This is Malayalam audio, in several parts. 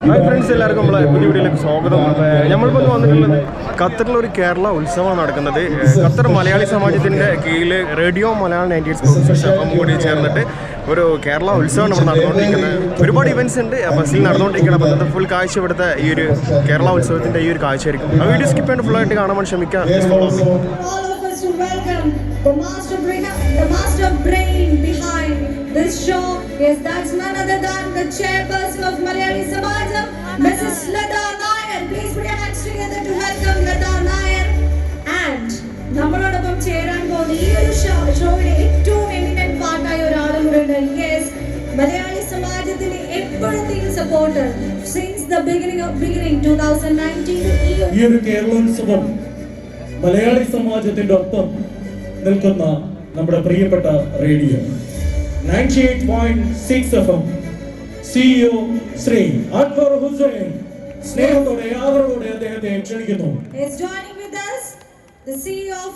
ഹായ് ഫ്രണ്ട്സ്, എല്ലാവർക്കും നമ്മളെ പുതിയ വീഡിയോയിലേക്ക് സ്വാഗതം. നമ്മളിപ്പോൾ വന്നിട്ടുള്ളത് ഖത്തറിലൊരു കേരള ഉത്സവമാണ് നടക്കുന്നത്. ഖത്തർ മലയാളി സമാജത്തിൻ്റെ കീഴിൽ റേഡിയോ മലയാളം 98 അപ്പം കൂടി ചേർന്നിട്ട് ഒരു കേരള ഉത്സവമാണ് ഇവിടെ നടന്നുകൊണ്ടിരിക്കുന്നത്. ഒരുപാട് ഇവൻറ്റ്സ് ഉണ്ട് ബസ്സിൽ നടന്നുകൊണ്ടിരിക്കുന്നത്. അപ്പോൾ ഇന്നത്തെ ഫുൾ കാഴ്ച ഇവിടുത്തെ ഈ ഒരു കേരള ഉത്സവത്തിൻ്റെ ഈ ഒരു കാഴ്ചയായിരിക്കും. ആ വീഡിയോ സ്കിപ്പ് ചെയ്യേണ്ട ഫുള്ളായിട്ട് കാണാൻ വേണ്ടി ശ്രമിക്കാം. This show, yes, that's none other than the chairperson of Malayali Samajam, Mrs. Lata Nair. Please put your hands together to welcome Lata Nair. And നമ്മളോടൊപ്പം ചേരാൻ പോകുന്ന ഈ ഒരു ഷോയുടെ ഏറ്റവും എമിനന്റ് പാർട്ടായ ഒരാളുകൂടെ. യെസ്, മലയാളി സമാജത്തിന് എപ്പോഴത്തെയും സപ്പോർട്ടർ സിൻസ് ദ ബിഗിനിങ് 2019. ഈ ഒരു കേരളോത്സവം മലയാളി സമാജത്തിന്റെ ഒപ്പം നിൽക്കുന്ന നമ്മുടെ പ്രിയപ്പെട്ട radio 98.6 FM CEO Shri Anwar Hussain സ്നേഹത്തോടെ ആദരവോടെ അദ്ദേഹത്തെ ക്ഷണിക്കുന്നു. Is joining with us the CEO of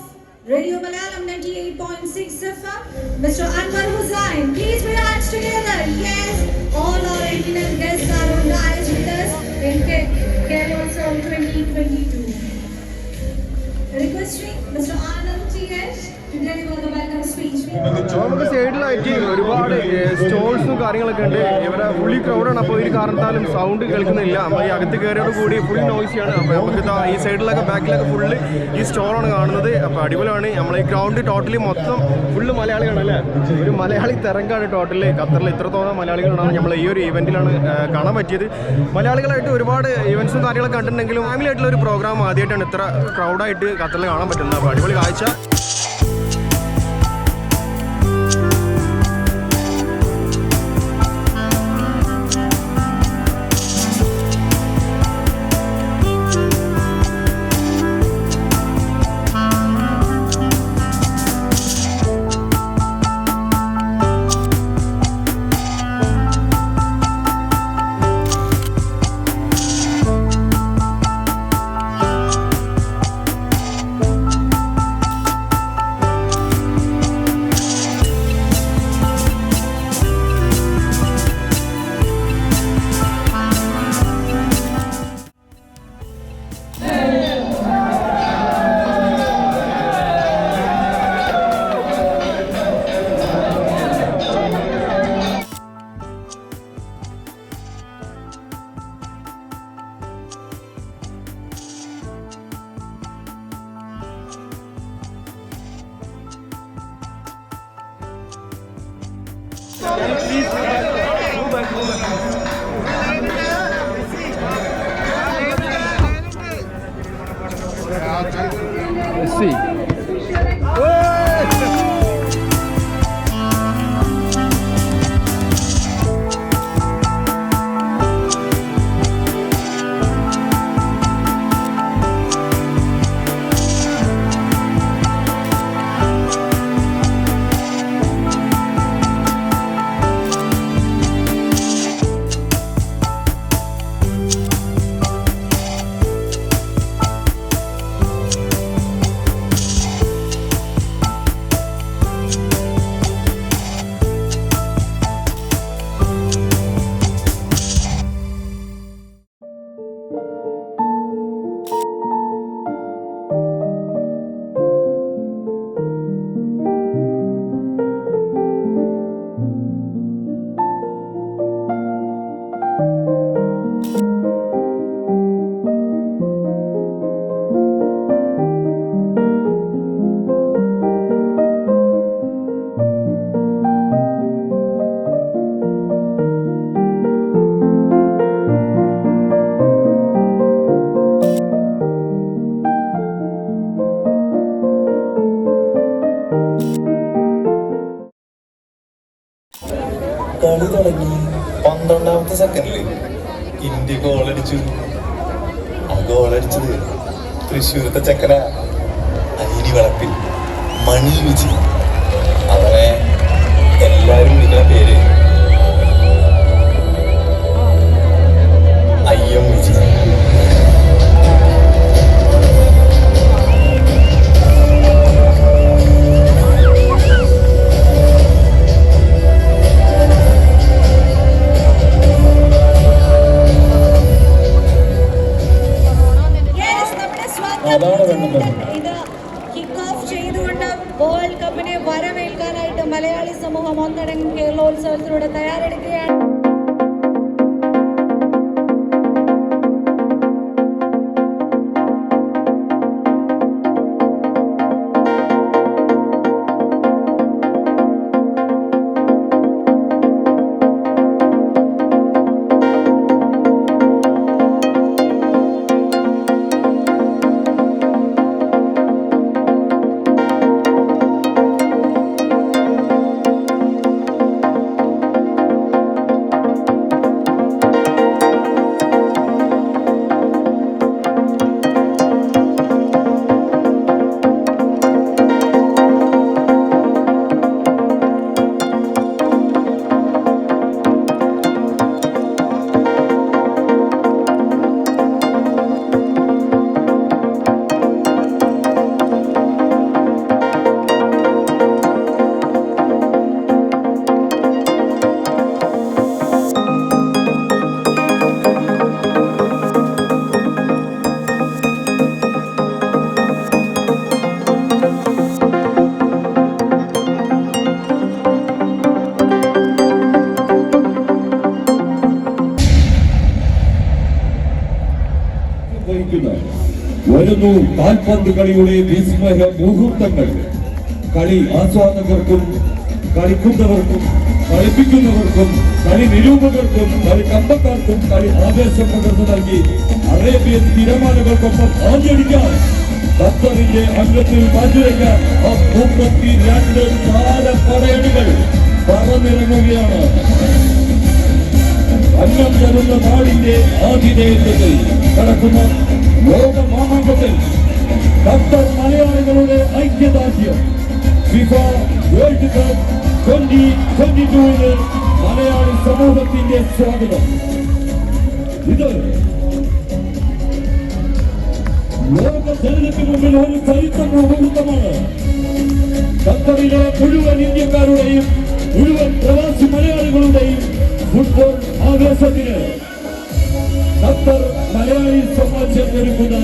Radio Malayalam 98.6 FM, Mr. Anwar Hussain. Please put your hands together. Yes, all our eminent guests are on dais with us in Kerala 2022. Requesting Mr. Anand T.S. to deliver the welcome speech. നമുക്ക് സൈഡിലായിട്ട് ഒരുപാട് സ്റ്റോൾസും കാര്യങ്ങളൊക്കെ ഉണ്ട്. ഇവരെ ഫുള്ളി ക്രൗഡാണ്. അപ്പോൾ ഒരു കാരണത്താലും സൗണ്ട് കേൾക്കുന്നില്ല. നമ്മൾ ഈ അകത്ത് കയറിയോട് കൂടി ഫുൾ നോയ്സിയാണ്. അപ്പോൾ നമുക്ക് ഈ സൈഡിലൊക്കെ ബാക്കിലൊക്കെ ഫുള്ള് ഈ സ്റ്റോളാണ് കാണുന്നത്. അപ്പോൾ അടിപൊളിയാണ്. നമ്മൾ ഈ ഗ്രൗണ്ട് ടോട്ടലി മൊത്തം ഫുള്ള് മലയാളികളാണ് അല്ലേ. ഒരു മലയാളി തരംഗാണ് ടോട്ടലി. ഖത്തറിൽ ഇത്രത്തോളം മലയാളികളാണ് നമ്മൾ ഈ ഒരു ഇവൻറ്റിലാണ് കാണാൻ പറ്റിയത്. മലയാളികളായിട്ട് ഒരുപാട് ഇവൻറ്റ്സും കാര്യങ്ങളൊക്കെ കണ്ടിട്ടുണ്ടെങ്കിലും ഫാമിലി ആയിട്ടുള്ള ഒരു പ്രോഗ്രാം ആദ്യമായിട്ടാണ് ഇത്ര ക്രൗഡായിട്ട് ഖത്തറിൽ കാണാൻ പറ്റുന്നത്. അപ്പോൾ അടിപൊളി കാഴ്ച. Let's see. കളി തുടങ്ങി 12ാമത്തെ സെക്കൻഡില് ഇന്ത്യ ഗോളടിച്ചു. ആ ഗോളടിച്ചത് തൃശ്ശൂരത്തെ ചെക്കന അനിയനി വളപ്പിൽ മണി വിജി. അവനെ എല്ലാരും വിളിക്കുന്ന പേര് അയ്യം വിജി. വരുന്നു കാൽപന്ത് കളിയുടെ വിസ്മയ മുഹൂർത്തങ്ങൾ. കളി ആസ്വാദകർക്കും കളിക്കുന്നവർക്കും കളിപ്പിക്കുന്നവർക്കും കളി നിരൂപകർക്കും കളി കമ്പക്കാർക്കും കളി ആവേശം പകർന്നു നൽകി അറേബ്യൻ തിരമാലകൾക്കൊപ്പം ആഞ്ഞടിക്കാൻ ഖത്തറിന്റെ അംഗത്തിൽ മാറ്റുവയ്ക്കാൻ 32 താരപ്പടയണികൾ പറന്നിറങ്ങുകയാണ്. അന്നം തരുന്ന നാടിന്റെ ആതിഥേയത്വത്തിൽ നടക്കുന്ന ലോക മാമാങ്കത്തിൽ ഖത്തർ മലയാളികളുടെ ഐക്യദാർഢ്യം ഫിഫ വേൾഡ് കപ്പ് 2022 മലയാളി സമൂഹത്തിന്റെ സ്വാഗതം. ഇത് ലോക ജനതയ്ക്ക് മുമ്പിൽ ഒരു ചരിത്ര മുഹൂർത്തമാണ്. ഖത്തറിലെ മുഴുവൻ ഇന്ത്യക്കാരുടെയും മുഴുവൻ പ്രവാസി മലയാളികളുടെയും ഫുട്ബോൾ ആവേശത്തിന് ഖത്തർ മലയാളി സമാജം ഒരുക്കുന്ന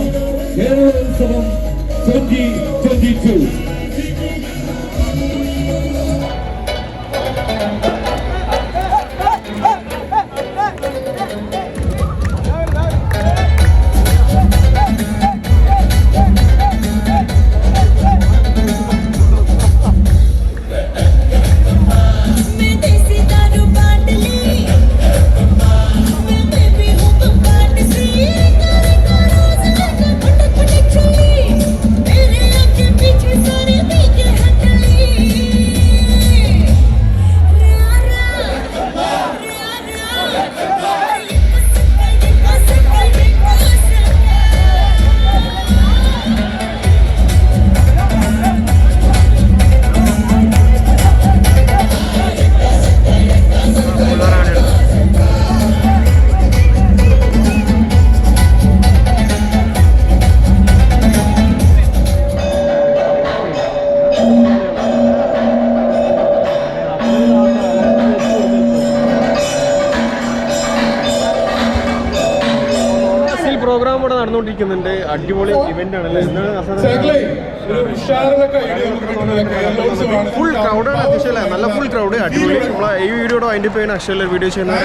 കേരളോത്സവം 2022. പ്രോഗ്രാം ഇവിടെ നടന്നുകൊണ്ടിരിക്കുന്നുണ്ട്. അടിപൊളി ഇവന്റ് ആണല്ലേ. ഫുൾ ക്രൗഡാണ്. അത്യാവശ്യം നല്ല ഫുൾ ക്രൗഡ്. അടിപൊളി. നമ്മളെ ഈ വീഡിയോയുടെ അതിൻ്റെ പേര് അക്ഷരല്ല വീഡിയോ ചെയ്യുന്നത്.